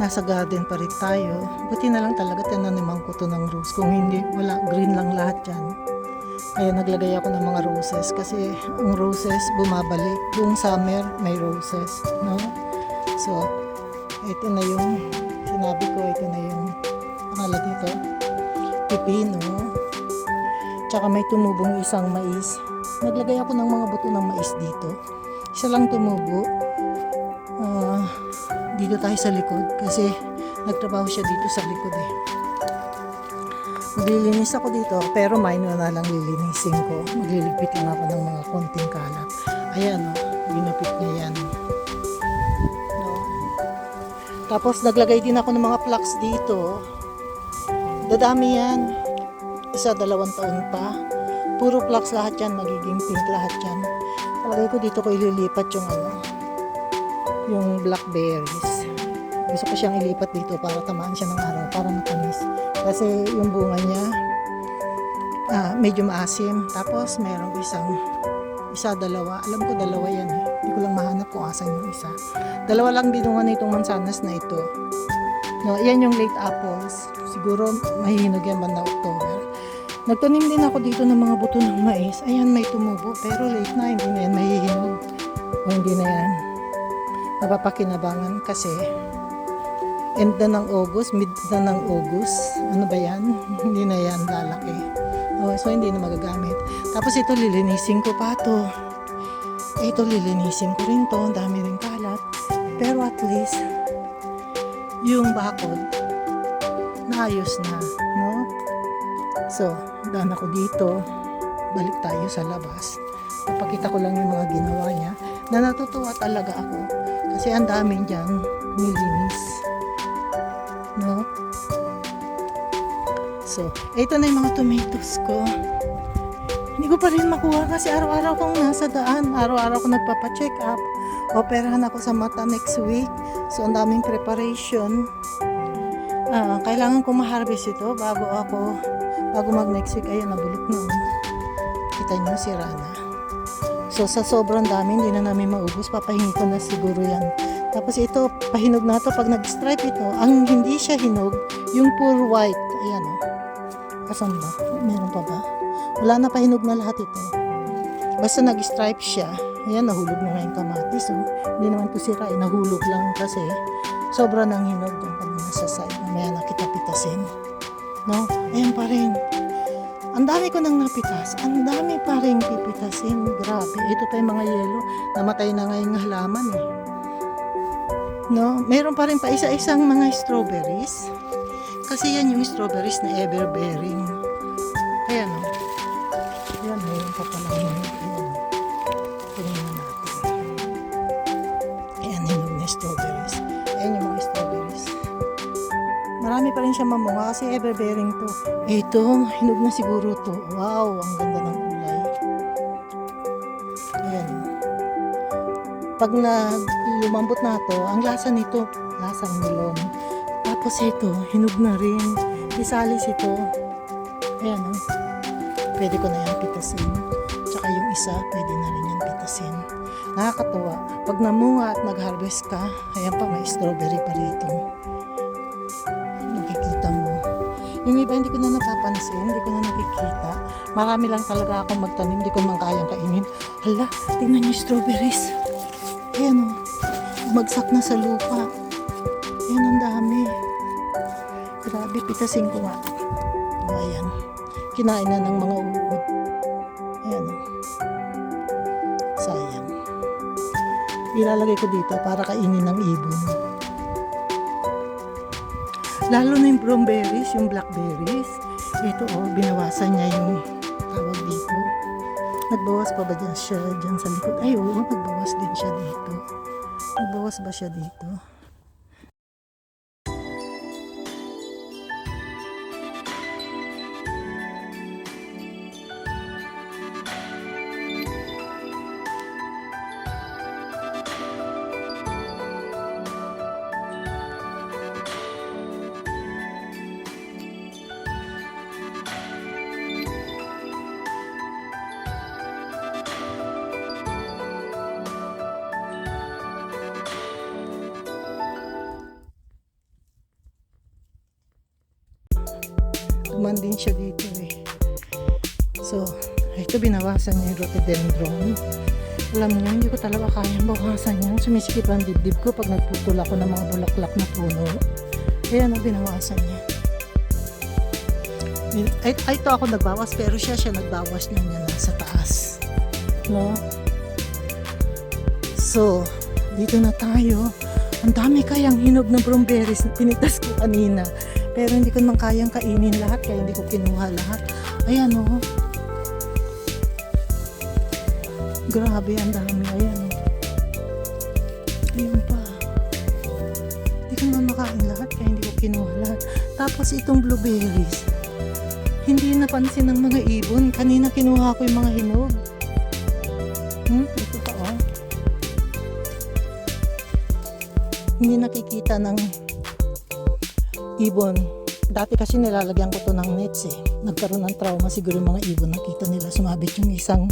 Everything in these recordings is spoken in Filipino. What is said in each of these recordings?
nasa garden pa rin tayo. Buti na lang talaga tinaniman ko to ng rose. Kung hindi, wala, green lang lahat yan. Kaya naglagay ako ng mga roses kasi ang roses bumabalik. Buong summer may roses, no? So, ito na yung sinabi ko, ito na yung pangalan dito. Pipino. Tsaka may tumubong isang mais. Naglagay ako ng mga buto ng mais dito. Isa lang tumubo. Dito tayo sa likod kasi nagtrabaho siya dito sa likod eh. Maglilinis ako dito pero minor na lang lilinisin ko. Magliligpit lang ako ng mga konting kalat. Ayan o, ginupit niya yan. No? Tapos naglagay din ako ng mga flax dito. Dadami yan. 1-2 taon pa. Puro flax lahat yan, magiging pink lahat yan. Palagay ko dito ko ililipat yung blackberries. Gusto ko siyang ilipat dito para tamaan siya ng araw, para matamis. Kasi yung bunga niya medyo maasim. Tapos merong dalawa. Alam ko dalawa yan eh. Hindi ko lang mahanap kung asan yung isa. Dalawa lang binunga nitong mansanas na ito. No, yan yung late apples. Siguro mahihinog yan banda October. Nagtanim din ako dito ng mga buto ng mais. Ayan, may tumubo. Pero late na, hindi na yan mahihinog. O hindi na yan napapakinabangan kasi end na ng August, mid na ng August. Ano ba yan? Hindi na yan lalaki. So hindi na magagamit. Tapos ito lilinisin ko pa to. Ito lilinisin ko rin to. Ang dami rin kalat. Pero at least yung bakod naayos na, no? So, daan ako dito. Balik tayo sa labas. Napakita ko lang yung mga ginawa niya na natutuwa talaga ako kasi ang dami diyang nilinis, no? So, ito na yung mga tomatoes ko. Hindi ko pa rin makuha kasi araw-araw kong nasa daan. Araw-araw ko nagpapacheck up. Operahan ako sa mata next week. So, ang daming preparation. Kailangan ko ma-harvest ito bago mag next week. Ayan, nabulok na. Kita nyo, sira na. So, sa sobrang dami, hindi na namin maubos. Papahingi ko na siguro yan. Tapos ito, pahinog na ito. Pag nag-stripe ito, ang hindi siya hinog, yung pure white. Ayan o. Asan ba? Meron pa ba? Wala na, pahinog na lahat ito. Basta nag-stripe siya. Ayan, nahulog na nga yung kamatis. So, hindi naman ito sira. Nahulog lang kasi sobra nang hinog yung kanina sa side. Mamaya na kita pitasin. No? Ayan pa rin. Ang dami ko nang napitas. Ang dami pa rin pipitasin. Grabe. Ito pa yung mga yelo. Namatay na nga yung halaman eh. No? Meron pa rin pa isa-isang mga strawberries. Kasi yan yung strawberries na ever-bearing. Ayan o. Ayan, meron pa pala yun. Ayan. Tingnan natin. Ayan, hinog na strawberries. Ayan yung mga strawberries. Marami pa rin siya mamunga kasi ever-bearing to. Ito, hinog na siguro to. Wow, ang ganda ng kulay. Ayan. Pag lumambot na to, ang lasa nito, lasang melon. Tapos ito, hinog na rin. Pisalis ito. Ayan o. Pwede ko na yan pitasin. Tsaka yung isa, pwede na rin yan pitasin. Nakakatuwa. Pag namunga at nag-harvest ka, ayan pa, may strawberry pa rito. Nakikita mo. Yung iba hindi ko na napapansin, hindi ko na nakikita. Marami lang talaga akong magtanim, hindi ko man kayang kainin. Hala, tingnan niyo strawberries. Ayan o. Bagsak na sa lupa. Ayan, ang dami. Grabe, pitasin ko nga. O, ayan. Kinain na ng mga uod. Ayan o. Sayang. Ilalagay ko dito para kainin ng ibon. Lalo na yung bromberries, yung blackberries. Ito binawasan niya yung tawag dito. Nagbawas pa ba dyan siya dyan sa likod? Ay oo, nagbawas din siya dito. Nagbawas ba siya dito? duman din siya dito eh. So, ito binawasan niya yung rhododendron. Alam niyo, hindi ko talaga kayang bawasan yan. Sumisikip ang dibdib ko pag nagputol ako ng mga bulaklak na puno. Ayan ang binawasan niya. Ay, ito ako nagbawas, pero siya nagbawas niya nasa taas. No? So, dito na tayo. Ang dami kayang hinog ng bromberries na pinitas ko kanina. Pero hindi ko naman kayang kainin lahat, kaya hindi ko kinuha lahat. Ayan o. Grabe, ang dami. Ayan o. Ayun pa. Hindi ko naman makain lahat, kaya hindi ko kinuha lahat. Tapos itong blueberries. Hindi napansin ng mga ibon. Kanina kinuha ko yung mga hinog. Ito pa o. Hindi nakikita ng ibon. Dati kasi nilalagyan ko to ng nets eh. Nagkaroon ng trauma siguro yung mga ibon. Nakita nila sumabit yung isang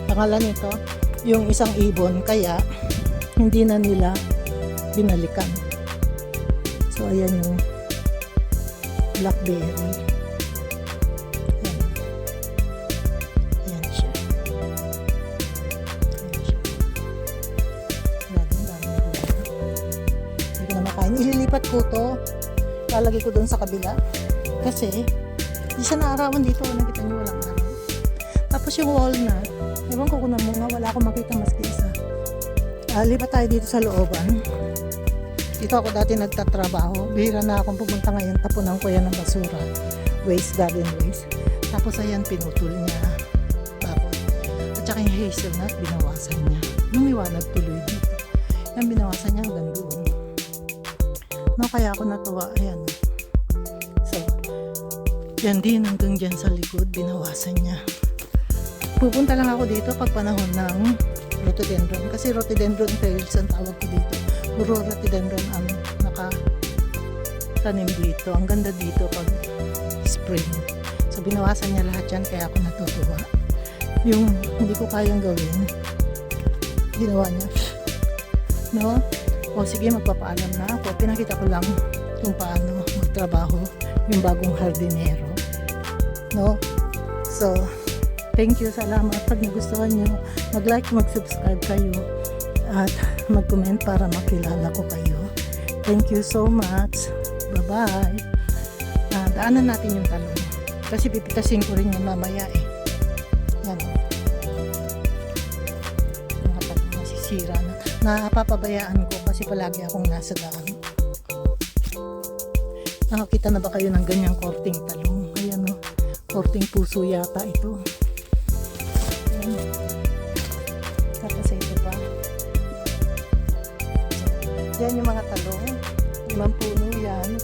pangalan nito, yung isang ibon. Kaya hindi na nila binalikan. So ayan yung blackberry. Ayan siya. Maraming dami bunga. Hindi ko na makain. Ililipat ko to. Lalagay ko doon sa kabila. Kasi hindi siya naarawan dito. Nakita niyo walang araw. Tapos yung walnut. Ewan ko kung namunga. Wala akong makita maski isa. Lipat tayo dito sa looban. Dito ako dati nagtatrabaho. Bihira na akong pumunta ngayon. Tapunan ko yan ng basura. Waste, garden waste. Tapos ayan, pinutol niya. Tapos, at saka yung hazelnut, binawasan niya. Lumiwanag tuloy dito. Yan, binawasan niya hanggang doon. No, kaya ako natuwa. Ayan. So, yan din hanggang dyan sa likod, binawasan niya. Pupunta lang ako dito pag panahon ng rhododendron. Kasi rhododendron trails ang tawag ko dito. Puro rhododendron ang nakatanim dito. Ang ganda dito pag spring. So binawasan niya lahat yan, kaya ako natutuwa. Yung hindi ko kayang gawin, ginawa niya. No? O sige, magpapaalam na ako. Pinakita ko lang kung paano magtrabaho yung bagong hardinero. No? So, thank you, salamat. Pag nagustuhan nyo, mag-like, mag-subscribe kayo at mag-comment para makilala ko kayo. Thank you so much. Bye-bye. Daanan natin yung talong. Kasi pipitasin ko rin yung mamaya eh. Yan. Mga talong nasisira na. Napapabayaan ko kasi palagi akong nasa daan. Nakakita na ba kayo ng ganyang korting talong? Ayan o. Korting puso yata ito. Ayan. Tapos ito pa. Yan yung mga talong. 5 puno yan.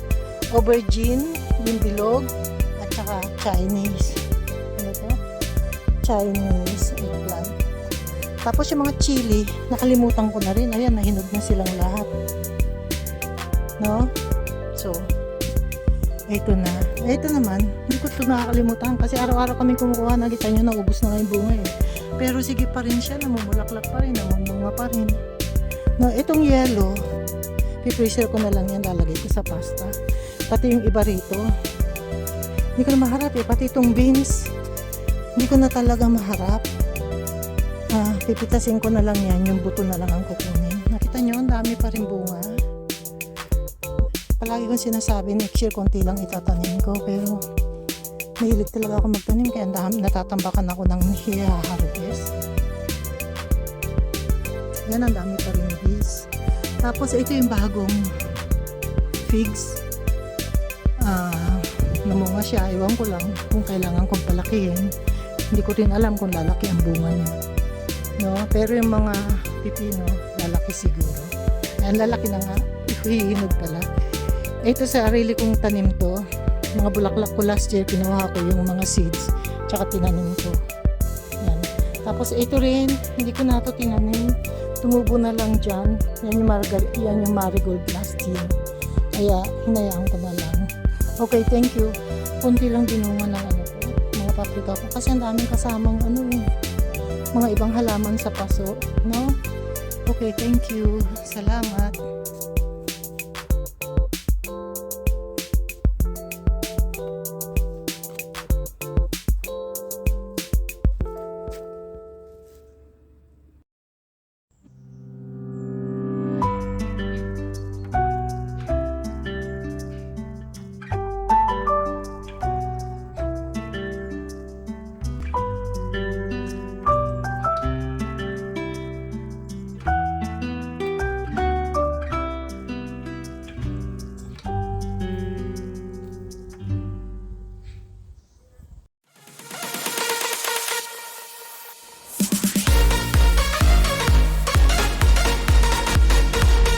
Aubergine, yung bilog, at saka Chinese. Ano to? Chinese eggplant. Tapos yung mga chili, nakalimutan ko na rin. Ayan, nahinog na silang lahat. No? So, ito na. Ito naman, hindi ko ito nakakalimutan kasi araw-araw kami kumukuha. Nakita nyo, naubos na nga yung bunga eh. Pero sige pa rin siya, namumulaklak pa rin, namumunga pa rin. No, itong yellow, pipreser ko na lang yan, lalagay ko sa pasta. Pati yung iba rito, hindi ko na maharap eh. Pati itong beans, hindi ko na talaga maharap. Pipitasin ko na lang yan, yung buto na lang ang kukunin. Nakita nyo, ang dami pa rin bunga. Palagi kong sinasabi, next year konti lang itatanim ko, pero mahilig talaga ako magtanim, kaya natatambakan ako ng harvest. Yan, ang dami pa rin bees. Tapos ito yung bagong figs. Namunga siya, ewan ko lang kung kailangan kong palakihin. Hindi ko rin alam kung lalaki ang bunga niya. No? Pero yung mga pipino, lalaki siguro. Ayan, lalaki na nga. Hihinog pala. Ito sa sarili kong tanim to. Mga bulaklak ko last year, kinuha ko yung mga seeds, tsaka tinanim ko. Yan. Tapos ito rin, hindi ko na ito tinanim. Tumubo na lang dyan. Yan yung marigold last year. Kaya, hinayaan ko na lang. Okay, thank you. Kunti lang binunga ng mga paprika ko. Kasi ang daming kasamang mga ibang halaman sa paso. No? Okay, thank you. Salamat.